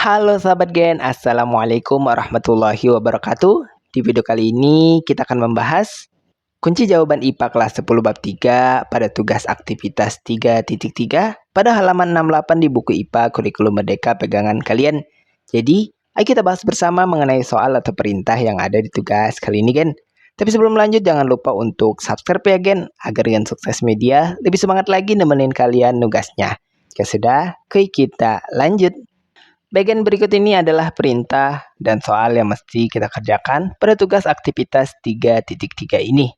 Halo sahabat Gen, Assalamualaikum warahmatullahi wabarakatuh. Di video kali ini kita akan membahas kunci jawaban IPA kelas 10 bab 3 pada tugas aktivitas 3.3 pada halaman 68 di buku IPA Kurikulum Merdeka pegangan kalian. Jadi, ayo kita bahas bersama mengenai soal atau perintah yang ada di tugas kali ini Gen. Tapi sebelum lanjut jangan lupa untuk subscribe ya Gen, agar Gen Sukses Media lebih semangat lagi nemenin kalian nugasnya. Jika sudah, kita lanjut. Bagian berikut ini adalah perintah dan soal yang mesti kita kerjakan pada tugas aktivitas 3.3 ini.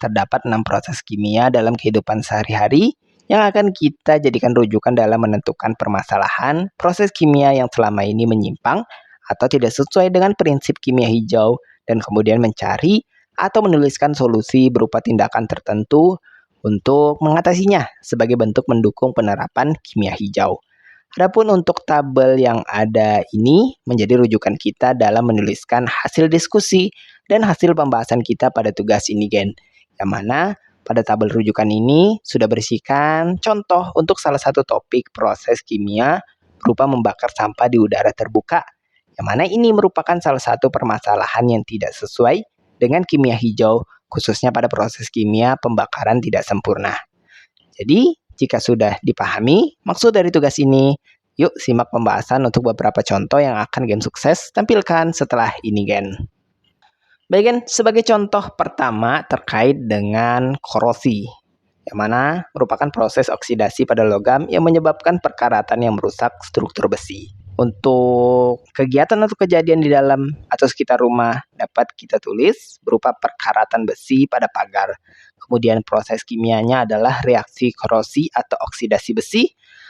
Terdapat 6 proses kimia dalam kehidupan sehari-hari yang akan kita jadikan rujukan dalam menentukan permasalahan proses kimia yang selama ini menyimpang atau tidak sesuai dengan prinsip kimia hijau dan kemudian mencari atau menuliskan solusi berupa tindakan tertentu untuk mengatasinya sebagai bentuk mendukung penerapan kimia hijau. Adapun untuk tabel yang ada ini menjadi rujukan kita dalam menuliskan hasil diskusi dan hasil pembahasan kita pada tugas ini Gen. Yang mana pada tabel rujukan ini sudah berisikan contoh untuk salah satu topik proses kimia berupa membakar sampah di udara terbuka. Yang mana ini merupakan salah satu permasalahan yang tidak sesuai dengan kimia hijau khususnya pada proses kimia pembakaran tidak sempurna. Jadi, jika sudah dipahami maksud dari tugas ini, yuk simak pembahasan untuk beberapa contoh yang akan Gen Sukses tampilkan setelah ini Gen. Baik Gen, sebagai contoh pertama terkait dengan korosi, yang mana merupakan proses oksidasi pada logam yang menyebabkan perkaratan yang merusak struktur besi. Untuk kegiatan atau kejadian di dalam atau sekitar rumah dapat kita tulis berupa perkaratan besi pada pagar. Kemudian proses kimianya adalah reaksi korosi atau oksidasi besi.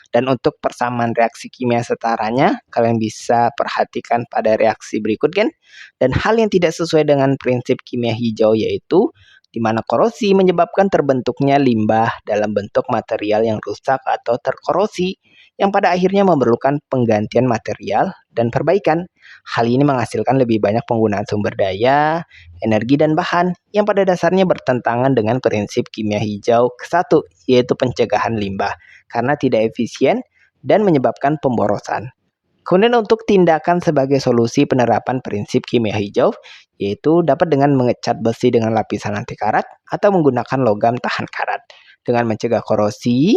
Dan untuk persamaan reaksi kimia setaranya, kalian bisa perhatikan pada reaksi berikut kan. Dan hal yang tidak sesuai dengan prinsip kimia hijau yaitu di mana korosi menyebabkan terbentuknya limbah dalam bentuk material yang rusak atau terkorosi yang pada akhirnya memerlukan penggantian material dan perbaikan. Hal ini menghasilkan lebih banyak penggunaan sumber daya, energi dan bahan yang pada dasarnya bertentangan dengan prinsip kimia hijau ke-1 yaitu pencegahan limbah karena tidak efisien dan menyebabkan pemborosan. Kemudian untuk tindakan sebagai solusi penerapan prinsip kimia hijau yaitu dapat dengan mengecat besi dengan lapisan anti karat atau menggunakan logam tahan karat dengan mencegah korosi.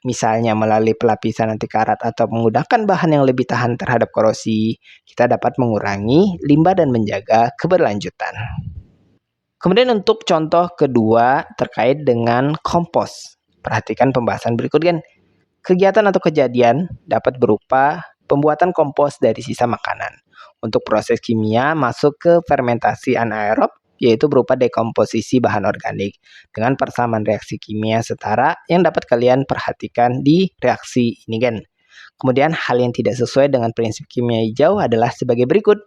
Misalnya melalui pelapisan anti karat atau menggunakan bahan yang lebih tahan terhadap korosi, kita dapat mengurangi limbah dan menjaga keberlanjutan. Kemudian untuk contoh kedua terkait dengan kompos. Perhatikan pembahasan berikut kan. Kegiatan atau kejadian dapat berupa pembuatan kompos dari sisa makanan. Untuk proses kimia masuk ke fermentasi anaerob yaitu berupa dekomposisi bahan organik dengan persamaan reaksi kimia setara yang dapat kalian perhatikan di reaksi ini kan. Kemudian hal yang tidak sesuai dengan prinsip kimia hijau adalah sebagai berikut.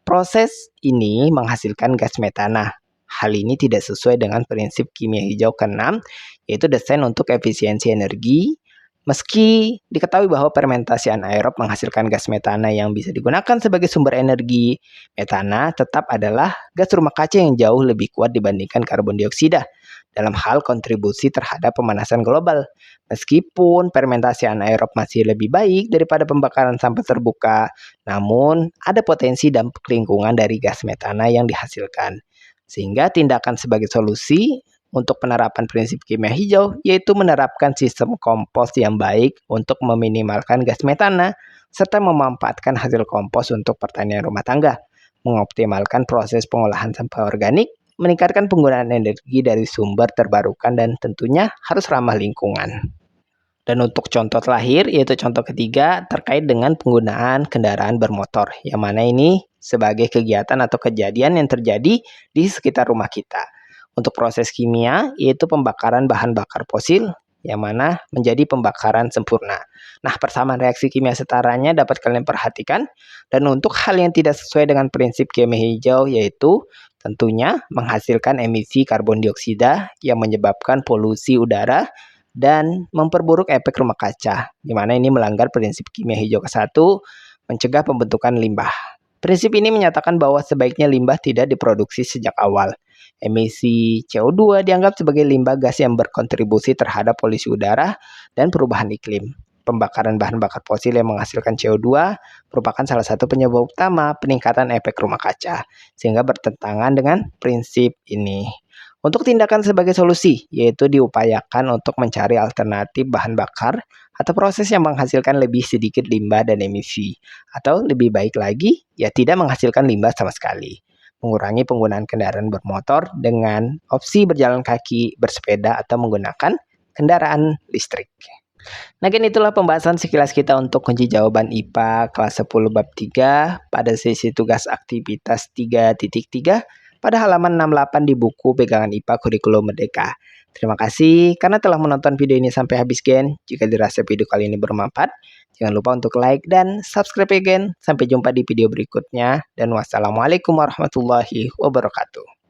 Proses ini menghasilkan gas metana. Hal ini tidak sesuai dengan prinsip kimia hijau ke-6 yaitu desain untuk efisiensi energi. Meski diketahui bahwa fermentasi anaerob menghasilkan gas metana yang bisa digunakan sebagai sumber energi, metana tetap adalah gas rumah kaca yang jauh lebih kuat dibandingkan karbon dioksida dalam hal kontribusi terhadap pemanasan global. Meskipun fermentasi anaerob masih lebih baik daripada pembakaran sampah terbuka, namun ada potensi dampak lingkungan dari gas metana yang dihasilkan. Sehingga tindakan sebagai solusi untuk penerapan prinsip kimia hijau yaitu menerapkan sistem kompos yang baik untuk meminimalkan gas metana serta memanfaatkan hasil kompos untuk pertanian rumah tangga, mengoptimalkan proses pengolahan sampah organik, meningkatkan penggunaan energi dari sumber terbarukan dan tentunya harus ramah lingkungan. Dan untuk contoh terakhir yaitu contoh ketiga terkait dengan penggunaan kendaraan bermotor yang mana ini sebagai kegiatan atau kejadian yang terjadi di sekitar rumah kita. Untuk proses kimia yaitu pembakaran bahan bakar fosil yang mana menjadi pembakaran sempurna. Nah, persamaan reaksi kimia setaranya dapat kalian perhatikan. Dan untuk hal yang tidak sesuai dengan prinsip kimia hijau yaitu tentunya menghasilkan emisi karbon dioksida yang menyebabkan polusi udara dan memperburuk efek rumah kaca, di mana ini melanggar prinsip kimia hijau ke-1 mencegah pembentukan limbah. Prinsip ini menyatakan bahwa sebaiknya limbah tidak diproduksi sejak awal. Emisi CO2 dianggap sebagai limbah gas yang berkontribusi terhadap polusi udara dan perubahan iklim. pembakaran bahan bakar fosil yang menghasilkan CO2 merupakan salah satu penyebab utama peningkatan efek rumah kaca, sehingga bertentangan dengan prinsip ini. Untuk tindakan sebagai solusi, yaitu diupayakan untuk mencari alternatif bahan bakar atau proses yang menghasilkan lebih sedikit limbah dan emisi, atau lebih baik lagi, ya tidak menghasilkan limbah sama sekali. Mengurangi penggunaan kendaraan bermotor dengan opsi berjalan kaki, bersepeda, atau menggunakan kendaraan listrik. Nah, itulah pembahasan sekilas kita untuk kunci jawaban IPA kelas 10 bab 3 pada sesi tugas aktivitas 3.3 pada halaman 68 di buku pegangan IPA Kurikulum Merdeka. Terima kasih karena telah menonton video ini sampai habis, gen. Jika dirasa video kali ini bermanfaat, jangan lupa untuk like dan subscribe ya, gen. Sampai jumpa di video berikutnya dan wassalamualaikum warahmatullahi wabarakatuh.